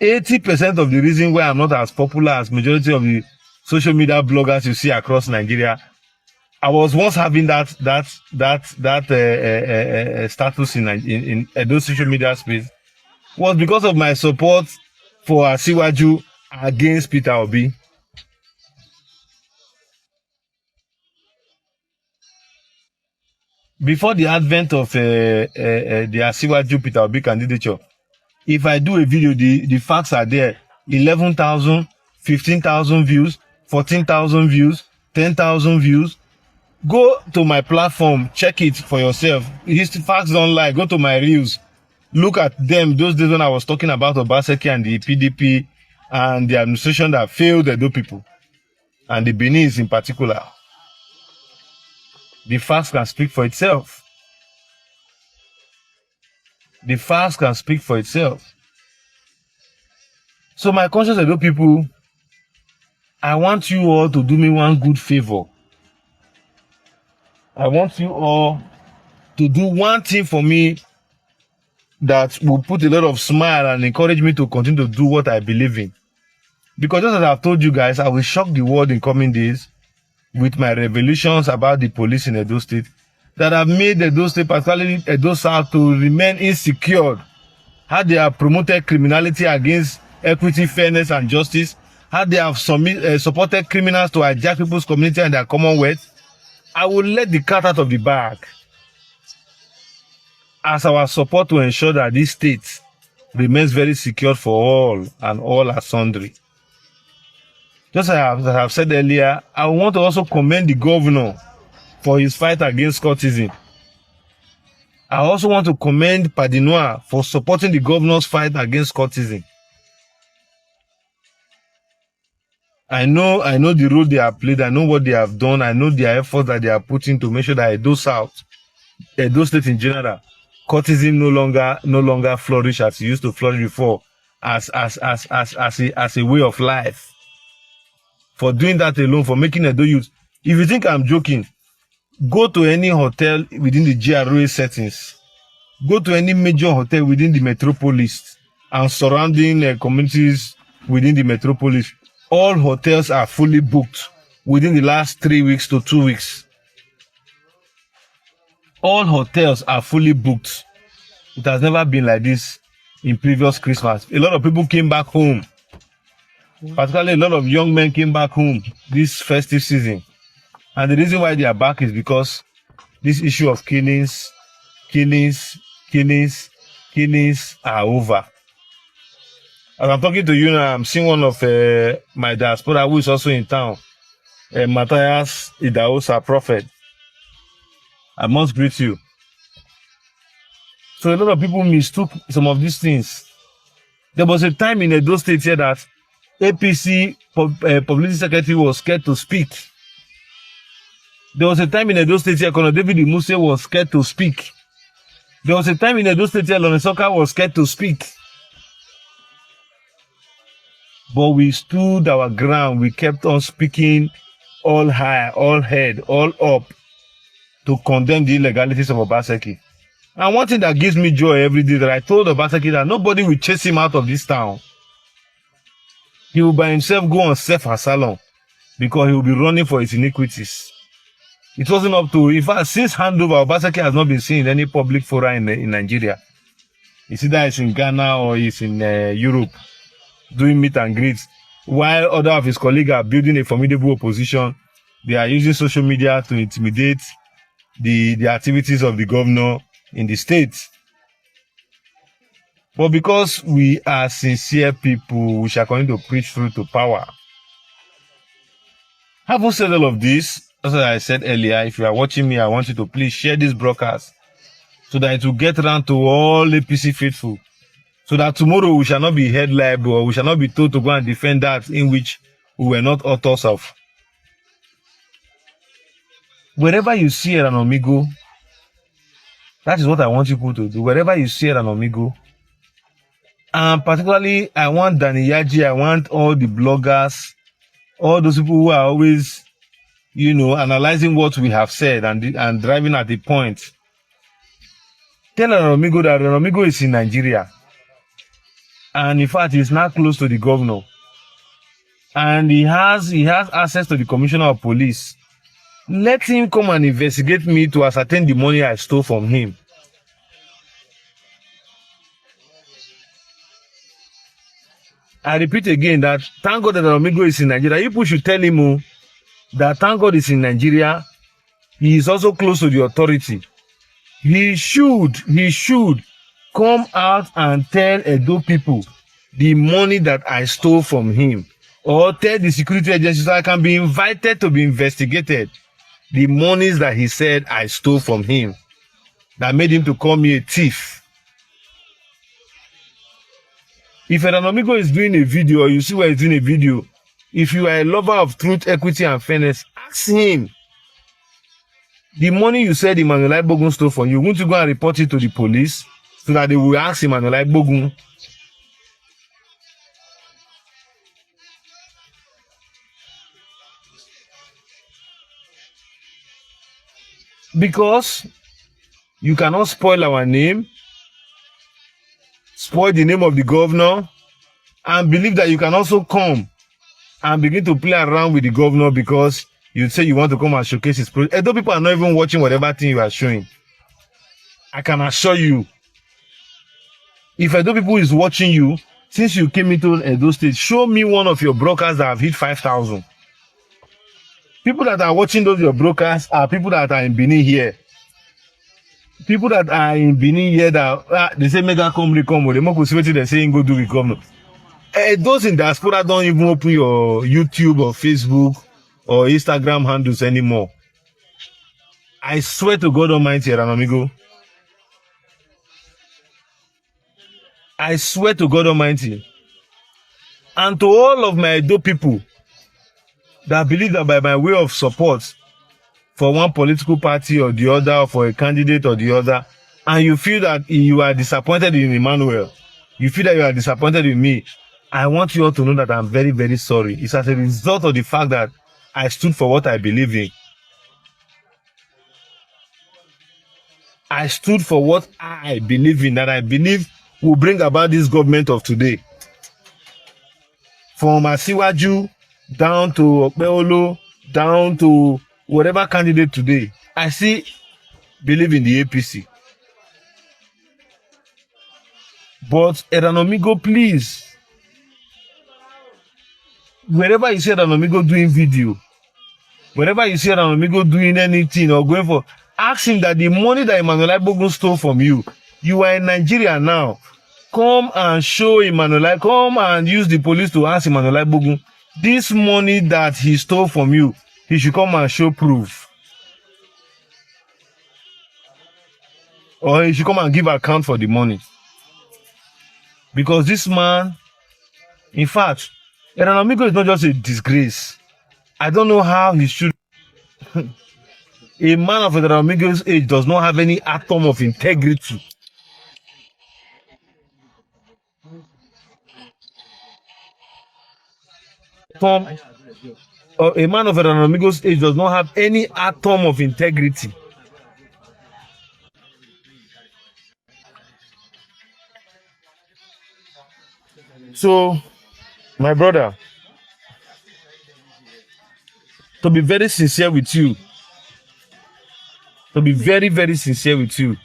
80% of the reason why I'm not as popular as majority of the social media bloggers you see across Nigeria, I was once having that status in those social media space, was because of my support for Asiwaju against Peter Obi. Before the advent of the Asiwaju Peter Obi candidature, if I do a video, the facts are there. 11,000, 15,000 views, 14,000 views, 10,000 views. Go to my platform, check it for yourself. These facts don't lie. Go to my reels. Look at them. Those days when I was talking about Obaseki and the PDP and the administration that failed the Edo people, and the Benin in particular. The facts can speak for itself. The facts can speak for itself. So my conscious Edo people, I want you all to do me one good favor. I want you all to do one thing for me that will put a lot of smile and encourage me to continue to do what I believe in. Because just as I've told you guys, I will shock the world in coming days with my revelations about the police in Edo State that have made Edo State, particularly Edo South, to remain insecure. How they have promoted criminality against equity, fairness, and justice. How they have supported criminals to hijack people's community and their commonwealth. I will let the cat out of the bag as our support to ensure that this state remains very secure for all and all are sundry. Just as I have said earlier, I want to also commend the governor for his fight against cultism. I also want to commend Padinoa for supporting the governor's fight against cultism. I know the role they have played. I know what they have done. I know their efforts that they are putting to make sure that Edo South, Edo State in general, cultism no longer flourish as it used to flourish before, as a way of life. For doing that alone, for making Edo youth. If you think I'm joking, go to any hotel within the GRA settings. Go to any major hotel within the metropolis and surrounding communities within the metropolis. All hotels are fully booked within the last 3 weeks to 2 weeks. All hotels are fully booked. It has never been like this in previous Christmas. A lot of people came back home. Particularly a lot of young men came back home this festive season. And the reason why they are back is because this issue of killings are over. As I'm talking to you now, I'm seeing one of my diaspora who is also in town, Matthias Idaosa Prophet. I must greet you. So a lot of people mistook some of these things. There was a time in Edo State here that APC publicity secretary was scared to speak. There was a time in Edo State here, Colonel David Imuse was scared to speak. There was a time in Edo State here, Lonesoka was scared to speak. But we stood our ground. We kept on speaking all high, all head, all up to condemn the illegalities of Obaseki. And one thing that gives me joy every day that I told Obaseki that nobody will chase him out of this town. He will by himself go on self-asylum because he will be running for his iniquities. It wasn't up to, in fact, since handover, Obaseki has not been seen in any public forum in Nigeria. It's either it's in Ghana or it's in Europe doing meet and greets. While other of his colleagues are building a formidable opposition, they are using social media to intimidate the activities of the governor in the state. But because we are sincere people, we shall continue to preach through to power. Having said all of this, as I said earlier, if you are watching me, I want you to please share this broadcast so that it will get around to all APC faithful. So that tomorrow we shall not be held liable, or we shall not be told to go and defend that in which we were not authors of. Wherever you see Eranomigho, that is what I want people to do. Wherever you see Eranomigho, and particularly I want Danny Yaji, I want all the bloggers, all those people who are always, analyzing what we have said and driving at the point. Tell Eranomigho that Eranomigho is in Nigeria. And in fact, he's not close to the governor. And he has access to the commissioner of police. Let him come and investigate me to ascertain the money I stole from him. I repeat again that thank God that Eranomigho is in Nigeria. People should tell him that thank God is in Nigeria. He is also close to the authority. He should come out and tell Edo people the money that I stole from him. Or tell the security agencies so I can be invited to be investigated. The monies that he said I stole from him. That made him to call me a thief. If Eranomigho is doing a video, or you see where he's doing a video, if you are a lover of truth, equity, and fairness, ask him. The money you said Emmanuel S Agbogun stole from you, won't you go and report it to the police so that they will ask Emmanuel S Agbogun? Because you cannot spoil our name, spoil the name of the governor, and believe that you can also come and begin to play around with the governor because you say you want to come and showcase his project. Edo people are not even watching whatever thing you are showing. I can assure you. If Edo people is watching you, since you came into Edo State, show me one of your brokers that have hit 5,000. People that are watching those your brokers are people that are in Benin here. People that are in Benin here that they say mega come, they more conservative they say go do the governor. Those in diaspora don't even open your YouTube or Facebook or Instagram handles anymore. I swear to God Almighty, Eranomigho. I swear to God Almighty. And to all of my Edo people that believe that by my way of support for one political party or the other, or for a candidate or the other, and you feel that you are disappointed in Emmanuel, you feel that you are disappointed in me, I want you all to know that I'm very, very sorry. It's as a result of the fact that I stood for what I believe in. I stood for what I believe in, that I believe will bring about this government of today. From Asiwaju down to Okpeolo, down to whatever candidate today, I still believe in the APC. But Eranomigho, please, wherever you see Eranomigho doing video, wherever you see Eranomigho doing anything or going for, ask him that the money that Emmanuel S Agbogun stole from you, you are in Nigeria now. Come and show Emmanuel, come and use the police to ask Emmanuel S Agbogun, this money that he stole from you, he should come and show proof. Or he should come and give account for the money. Because this man, in fact, Eranomigho is not just a disgrace. I don't know how he should. A man of Eranomigho's age does not have any atom of integrity. A man of Eranomigho's age does not have any atom of integrity. So, my brother, to be very sincere with you, to be very, very sincere with you,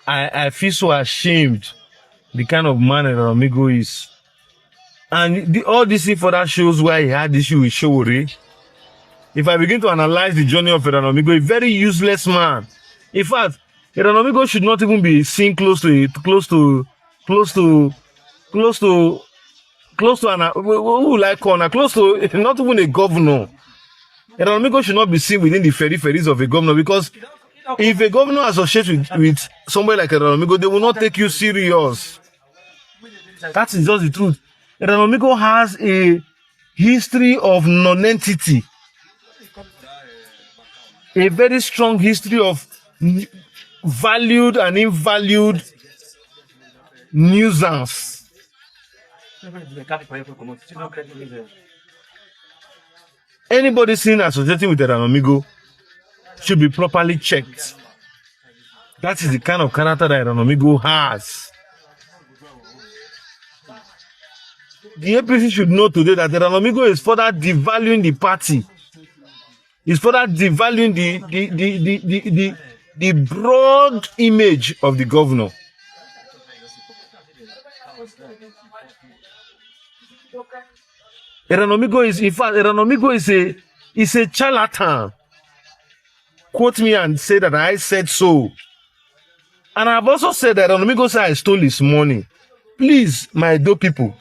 I feel so ashamed the kind of man Eranomigho is. And all this thing further shows why he had issue with Showore. If I begin to analyze the journey of Eranomigho, a very useless man. In fact, Eranomigho should not even be seen close to an not even a governor. Eranomigho should not be seen within the peripheries of a governor, because if a governor associates with somebody like Eranomigho, they will not take you serious. That is just the truth. Eranomigho has a history of non-entity, a very strong history of valued and invalued nuisance. Anybody seen associating with Eranomigho should be properly checked. That is the kind of character that Eranomigho has. The APC should know today that Eranomigho is further devaluing the party. Is further devaluing the broad image of the governor. Eranomigho is, in fact, Eranomigho is a charlatan. Quote me and say that I said so. And I've also said that Eranomigho said I stole his money. Please, my Edo people,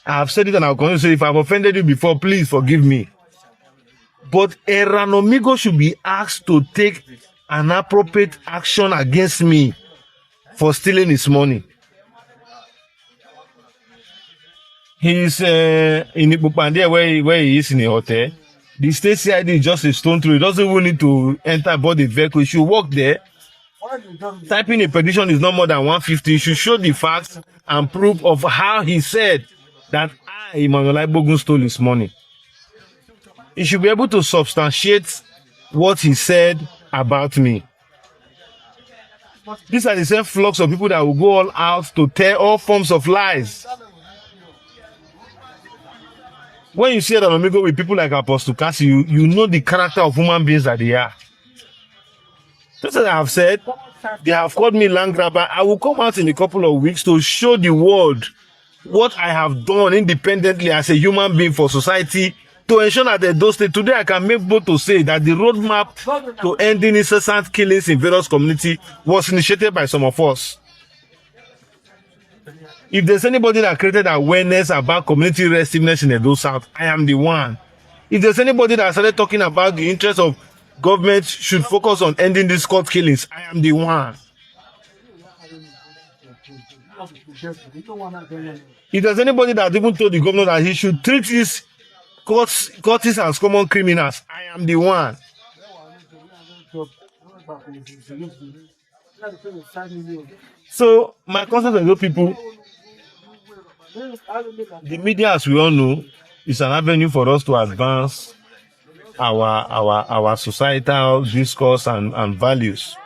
I have said it and I'll continue to say, if I've offended you before, please forgive me. But Eranomigho should be asked to take an appropriate action against me for stealing his money. He's in Ipupande where he is in a hotel. The state CID is just a stone throw. He doesn't even need to enter aboard the vehicle. He should walk there. Typing a petition is not more than 150. He should show the facts and proof of how he said that I, Emmanuel S Agbogun, stole his money. He should be able to substantiate what he said about me. These are the same flocks of people that will go all out to tell all forms of lies. When you see Eranomigho with people like Apostle Cassie, you know the character of human beings that they are. Just as I have said, they have called me land grabber. I will come out in a couple of weeks to show the world what I have done independently as a human being for society to ensure that those states, today I can make bold to say that the roadmap to ending incessant killings in various communities was initiated by some of us. If there's anybody that created awareness about community restiveness in Edo South, I am the one. If there's anybody that started talking about the interest of government should focus on ending these court killings, I am the one. If there's anybody that even told the governor that he should treat these courts as common criminals, I am the one. So my concept of those people, the media, as we all know, is an avenue for us to advance our societal discourse and values.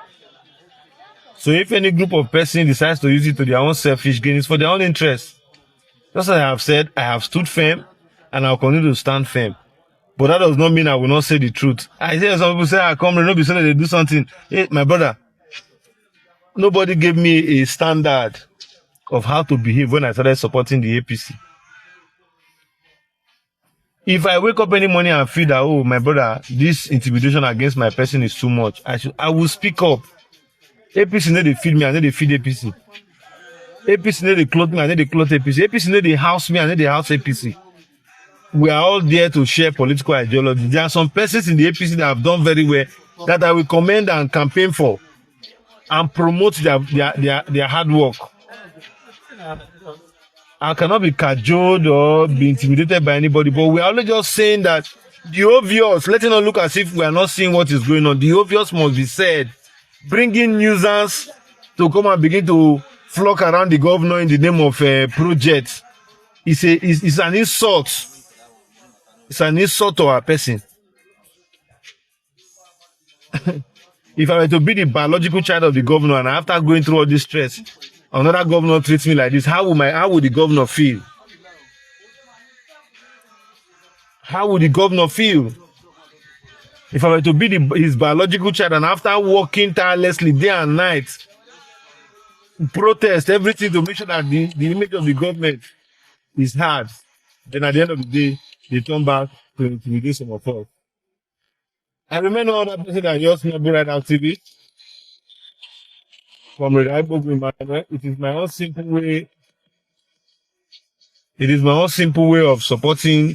So if any group of persons decides to use it to their own selfish gain, it's for their own interest. Just as I have said, I have stood firm and I'll continue to stand firm. But that does not mean I will not say the truth. I hear some people say, I come, no be so that they do something. Hey, my brother, nobody gave me a standard of how to behave when I started supporting the APC. If I wake up any morning and feel that, oh, my brother, this intimidation against my person is too much, I will speak up. APC need to feed me, I need to feed APC. APC need to clothe me, I need to clothe APC. APC need to house me, I need to house APC. We are all there to share political ideology. There are some persons in the APC that have done very well that I will commend and campaign for and promote their hard work. I cannot be cajoled or be intimidated by anybody, but we are only just saying that the obvious, letting us look as if we are not seeing what is going on. The obvious must be said. Bringing users to come and begin to flock around the governor in the name of a project is an insult. It's an insult to our person. If I were to be the biological child of the governor and after going through all this stress, another governor treats me like this, how would the governor feel? How would the governor feel? If I were to be his biological child and after working tirelessly day and night, protest everything to make sure that the image of the government is hard, then at the end of the day, they turn back to intimidate some of us. I remember other person that just never right now TV. Comrade Agbogun, it is my own simple way. It is my own simple way of supporting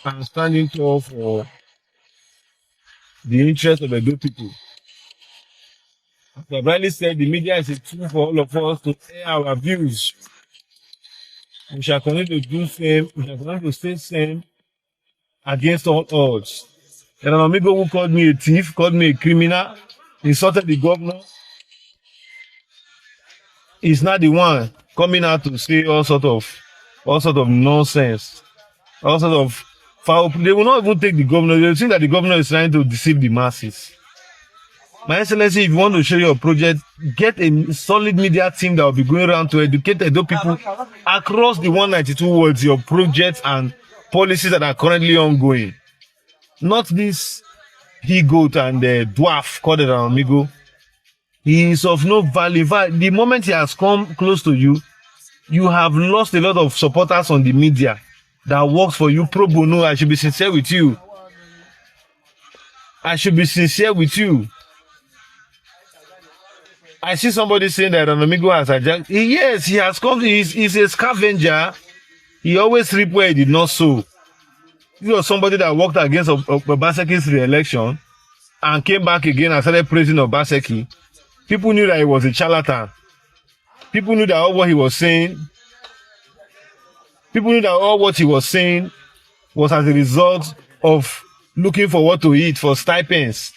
and standing tall for the interest of Edo people. As I rightly said, the media is a tool for all of us to air our views. We shall continue to do same. We shall continue to stay same against all odds. Eranomigho, who called me a thief, called me a criminal, insulted the governor, is not the one coming out to say all sort of nonsense, all sort of foul. They will not even take the governor. They will think that the governor is trying to deceive the masses. My Excellency, if you want to show your project, get a solid media team that will be going around to educate Edo people across the 192 words, your projects and policies that are currently ongoing. Not this he-goat and dwarf called Eranomigho. He is of no value. The moment he has come close to you, you have lost a lot of supporters on the media that works for you pro bono. I should be sincere with you. I should be sincere with you. I see somebody saying that Eranomigho has hijacked. Yes, he has come. He's a scavenger. He always reap where he did not sow. This was somebody that worked against Obaseki's re-election and came back again and started praising Obaseki. People knew that he was a charlatan. People knew that all what he was saying, was as a result of looking for what to eat for stipends.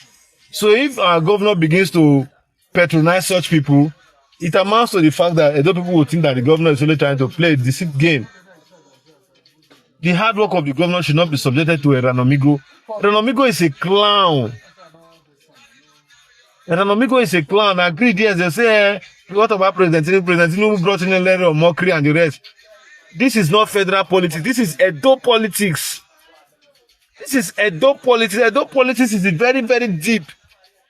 So if our governor begins to patronize such people, it amounts to the fact that Edo people will think that the governor is only trying to play a deceit game. The hard work of the governor should not be subjected to Eranomigho. Eranomigho is a clown. Eranomigho is a clown. Agreed, yes, they say, what about President Tinubu brought in a letter of mockery and the rest. This is not federal politics. This is Edo politics. This is Edo politics. Edo politics is very, very deep.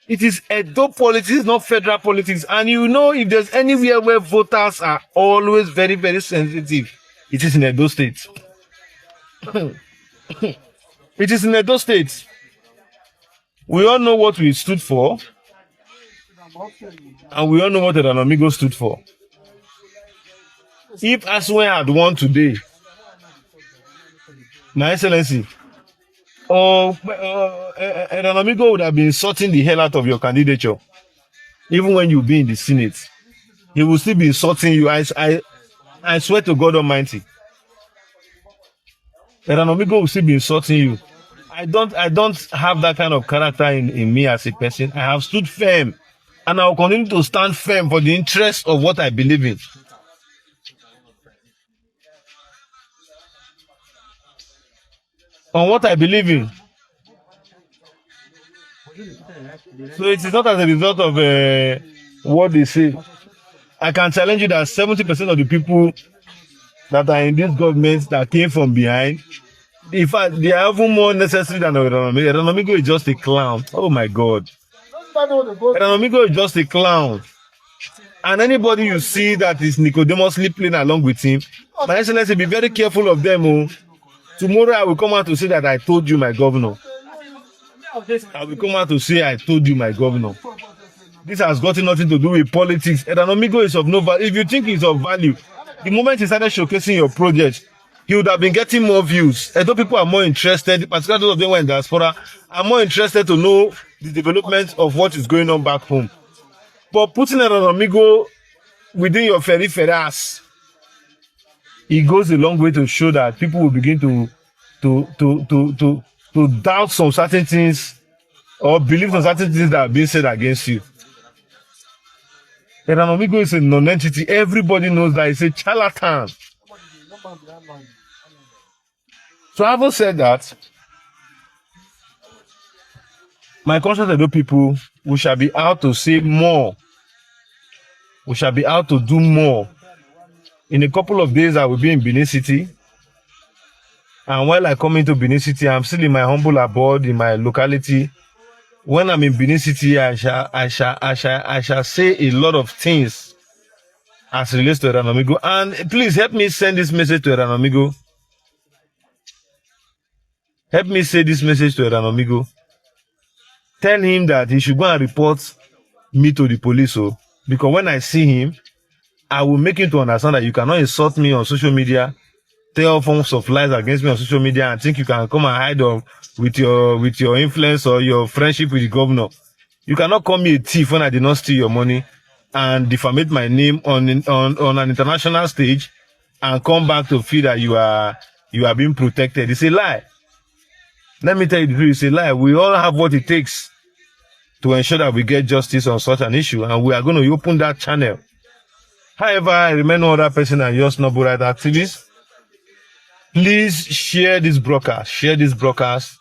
It is Edo politics, not federal politics. And you know, if there's anywhere where voters are always very, very sensitive, it is in Edo State. It is in Edo State. We all know what we stood for. And we all know what Eranomigho stood for. If Aswen had won today, My Excellency, Eranomigho would have been insulting the hell out of your candidature. Even when you be in the Senate, he will still be insulting you. I swear to God Almighty. Eranomigho will still be insulting you. I don't have that kind of character in me as a person. I have stood firm. And I will continue to stand firm for the interest of what I believe in. On what I believe in. So it is not as a result of what they say. I can challenge you that 70% of the people that are in this government that came from behind, in fact, they are even more necessary than Eranomigho. Eranomigho is just a clown. Oh my God. Eranomigho is just a clown. And anybody you see that is Nicodemously playing along with him, My Excellency, be very careful of them. Oh. Tomorrow I will come out to say that I told you, my governor. I will come out to say I told you, my governor. This has got nothing to do with politics. Eranomigho is of no value. If you think he's of value, the moment he started showcasing your project, he would have been getting more views. Edo people are more interested, particularly those of them who are in diaspora, are more interested to know the development of what is going on back home. But putting Eranomigho within your very ass, it goes a long way to show that people will begin to doubt some certain things or believe some certain things that are being said against you. Eranomigho is a non-entity. Everybody knows that. It's a charlatan. So having said that, my conscious Edo people, we shall be out to say more. We shall be out to do more. In a couple of days, I will be in Benin City. And while I come into Benin City, I'm still in my humble abode in my locality. When I'm in Benin City, I shall say a lot of things as relates to Eranomigho. And please help me send this message to Eranomigho. Help me say this message to Eranomigho. Tell him that he should go and report me to the police. Oh, because when I see him, I will make him to understand that you cannot insult me on social media tell forms of lies against me on social media and think you can come and hide with your influence or your friendship with the governor. You cannot call me a thief when I did not steal your money and defamate my name on an international stage and come back to feel that you are being protected. It's a lie. Let me tell you the truth, it's a lie. We all have what it takes to ensure that we get justice on such an issue, and we are going to open that channel. However, I remain no other person than your noble right activist. Please share this broadcast. Share this broadcast.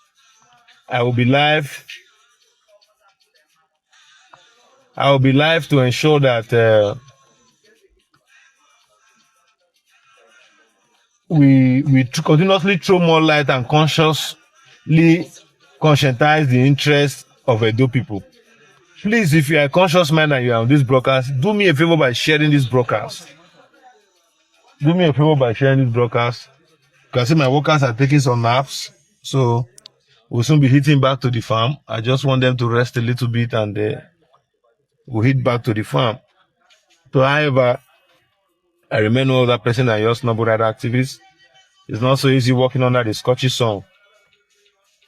I will be live. I will be live to ensure that we continuously throw more light and consciously conscientize the interests of Edo people. Please, if you are a conscious man and you are on this broadcast, do me a favor by sharing this broadcast. Do me a favor by sharing this broadcast. You can see my workers are taking some naps, so we'll soon be hitting back to the farm. I just want them to rest a little bit and we'll hit back to the farm. So, however, I remain no other person than your noble right activist. It's not so easy working under the Scottish song.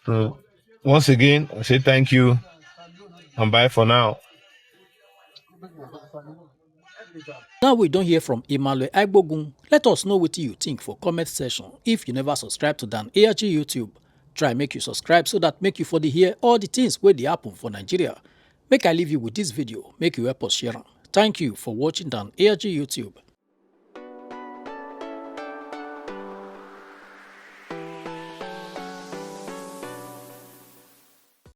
So, once again, I say thank you and bye for now. Now we don't hear from Emmanuel S Agbogun. Let us know what you think for comment section. If you never subscribe to Dan ARG YouTube, try make you subscribe so that make you for the hear all the things where they happen for Nigeria. Make I leave you with this video, make you help us share. Thank you for watching Dan ARG YouTube.